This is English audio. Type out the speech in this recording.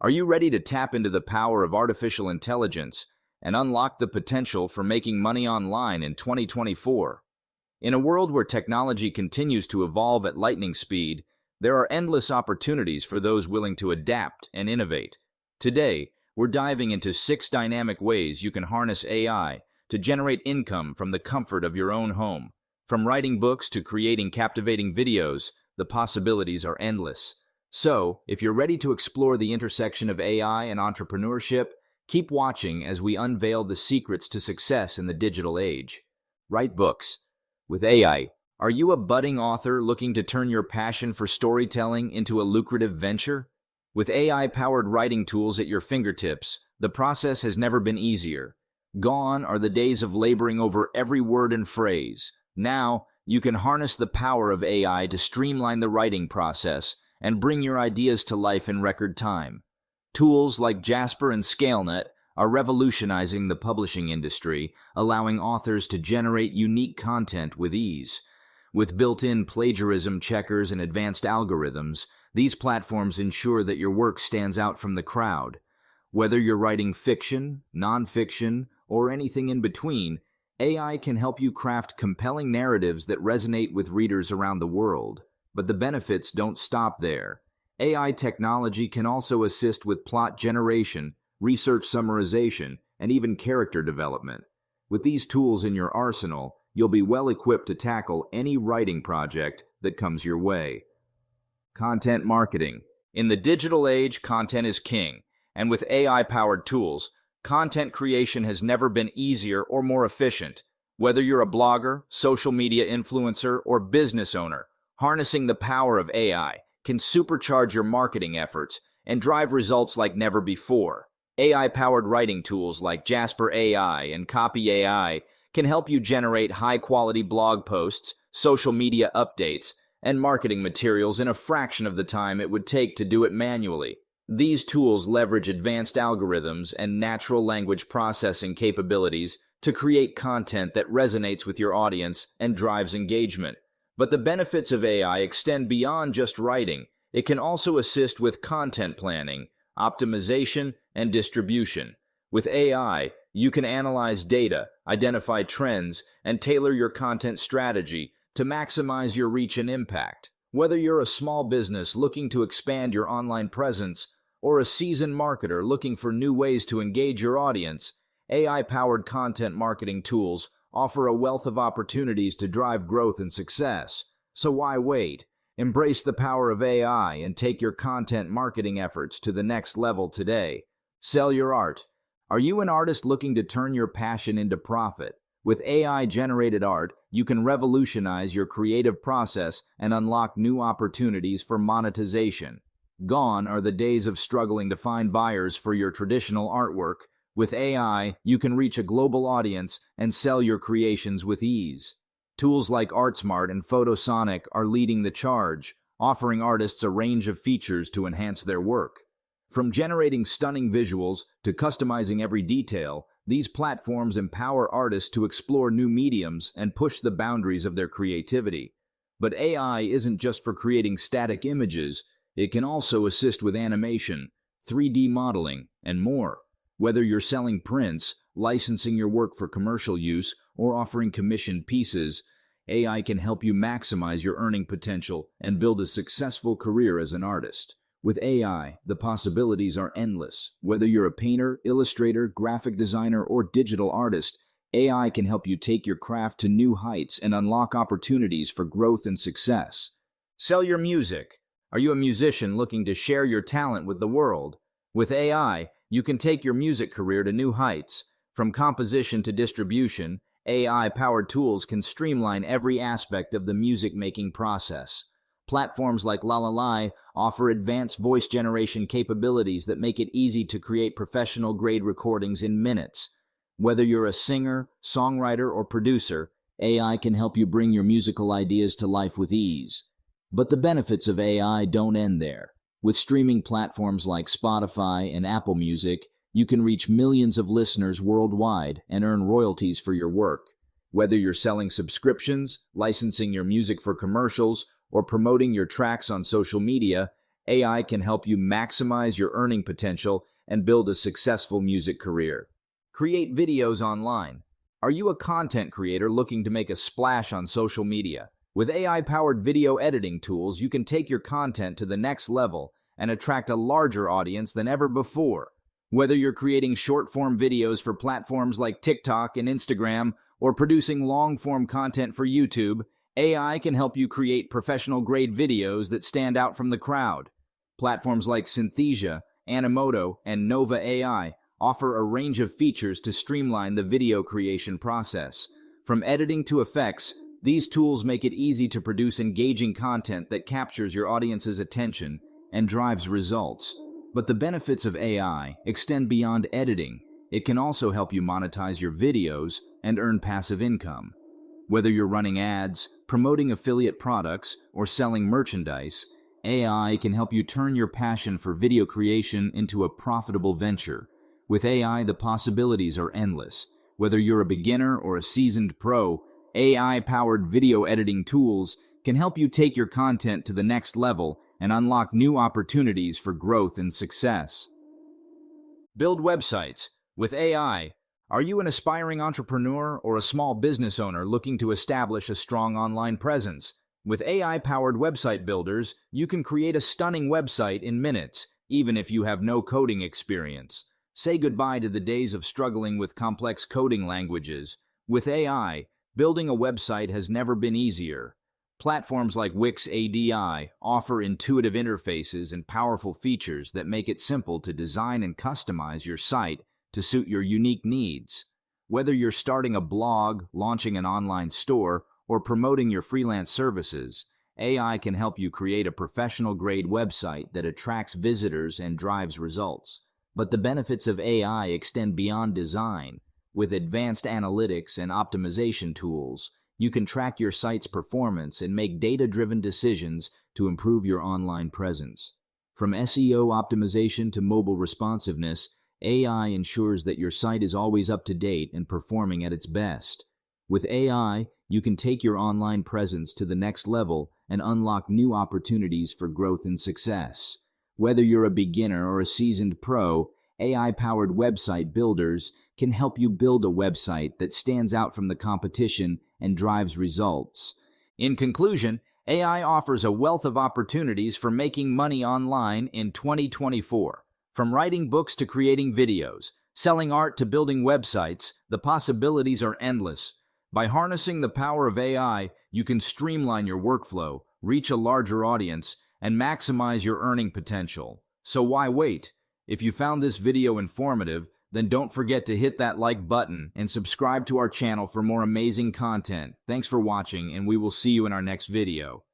Are you ready to tap into the power of artificial intelligence and unlock the potential for making money online in 2024? In a world where technology continues to evolve at lightning speed, there are endless opportunities for those willing to adapt and innovate. Today, we're diving into 6 dynamic ways you can harness AI to generate income from the comfort of your own home. From writing books to creating captivating videos, the possibilities are endless. So, if you're ready to explore the intersection of AI and entrepreneurship, keep watching as we unveil the secrets to success in the digital age. Write books. With AI, are you a budding author looking to turn your passion for storytelling into a lucrative venture? With AI-powered writing tools at your fingertips, the process has never been easier. Gone are the days of laboring over every word and phrase. Now, you can harness the power of AI to streamline the writing process and bring your ideas to life in record time. Tools like Jasper and ScaleNet are revolutionizing the publishing industry, allowing authors to generate unique content with ease. With built-in plagiarism checkers and advanced algorithms, these platforms ensure that your work stands out from the crowd. Whether you're writing fiction, nonfiction, or anything in between, AI can help you craft compelling narratives that resonate with readers around the world. But the benefits don't stop there. AI technology can also assist with plot generation, research summarization, and even character development. With these tools in your arsenal, you'll be well equipped to tackle any writing project that comes your way. Content marketing. In the digital age, content is king, and with AI-powered tools, content creation has never been easier or more efficient. Whether you're a blogger, social media influencer, or business owner, harnessing the power of AI can supercharge your marketing efforts and drive results like never before. AI-powered writing tools like Jasper AI and Copy AI can help you generate high-quality blog posts, social media updates, and marketing materials in a fraction of the time it would take to do it manually. These tools leverage advanced algorithms and natural language processing capabilities to create content that resonates with your audience and drives engagement. But the benefits of AI extend beyond just writing. It can also assist with content planning, optimization, and distribution. With AI, you can analyze data, identify trends, and tailor your content strategy to maximize your reach and impact. Whether you're a small business looking to expand your online presence or a seasoned marketer looking for new ways to engage your audience, AI-powered content marketing tools offer a wealth of opportunities to drive growth and success. So why wait? Embrace the power of AI and take your content marketing efforts to the next level today. Sell your art. Are you an artist looking to turn your passion into profit? With AI-generated art, you can revolutionize your creative process and unlock new opportunities for monetization. Gone are the days of struggling to find buyers for your traditional artwork. With AI, you can reach a global audience and sell your creations with ease. Tools like ArtSmart and Photosonic are leading the charge, offering artists a range of features to enhance their work. From generating stunning visuals to customizing every detail, these platforms empower artists to explore new mediums and push the boundaries of their creativity. But AI isn't just for creating static images, it can also assist with animation, 3D modeling, and more. Whether you're selling prints, licensing your work for commercial use, or offering commissioned pieces, AI can help you maximize your earning potential and build a successful career as an artist. With AI, the possibilities are endless. Whether you're a painter, illustrator, graphic designer, or digital artist, AI can help you take your craft to new heights and unlock opportunities for growth and success. Sell your music. Are you a musician looking to share your talent with the world? With AI, you can take your music career to new heights. From composition to distribution, AI-powered tools can streamline every aspect of the music-making process. Platforms like La offer advanced voice generation capabilities that make it easy to create professional-grade recordings in minutes. Whether you're a singer, songwriter, or producer, AI can help you bring your musical ideas to life with ease. But the benefits of AI don't end there. With streaming platforms like Spotify and Apple Music, you can reach millions of listeners worldwide and earn royalties for your work. Whether you're selling subscriptions, licensing your music for commercials, or promoting your tracks on social media, AI can help you maximize your earning potential and build a successful music career. Create videos online. Are you a content creator looking to make a splash on social media? With AI-powered video editing tools, you can take your content to the next level and attract a larger audience than ever before. Whether you're creating short-form videos for platforms like TikTok and Instagram or producing long-form content for YouTube, AI can help you create professional-grade videos that stand out from the crowd. Platforms like Synthesia, Animoto, and Nova AI offer a range of features to streamline the video creation process. From editing to effects, these tools make it easy to produce engaging content that captures your audience's attention and drives results. But the benefits of AI extend beyond editing. It can also help you monetize your videos and earn passive income. Whether you're running ads, promoting affiliate products, or selling merchandise, AI can help you turn your passion for video creation into a profitable venture. With AI, the possibilities are endless. Whether you're a beginner or a seasoned pro, AI-powered video editing tools can help you take your content to the next level and unlock new opportunities for growth and success. Build websites. With AI, are you an aspiring entrepreneur or a small business owner looking to establish a strong online presence? With AI-powered website builders, you can create a stunning website in minutes, even if you have no coding experience. Say goodbye to the days of struggling with complex coding languages. With AI, building a website has never been easier. Platforms like Wix ADI offer intuitive interfaces and powerful features that make it simple to design and customize your site to suit your unique needs. Whether you're starting a blog, launching an online store, or promoting your freelance services, AI can help you create a professional-grade website that attracts visitors and drives results. But the benefits of AI extend beyond design. With advanced analytics and optimization tools, you can track your site's performance and make data-driven decisions to improve your online presence. From SEO optimization to mobile responsiveness, AI ensures that your site is always up to date and performing at its best. With AI, you can take your online presence to the next level and unlock new opportunities for growth and success. Whether you're a beginner or a seasoned pro, AI-powered website builders can help you build a website that stands out from the competition and drives results. In conclusion, AI offers a wealth of opportunities for making money online in 2024. From writing books to creating videos, selling art to building websites, the possibilities are endless. By harnessing the power of AI, you can streamline your workflow, reach a larger audience, and maximize your earning potential. So why wait? If you found this video informative, then don't forget to hit that like button and subscribe to our channel for more amazing content. Thanks for watching, and we will see you in our next video.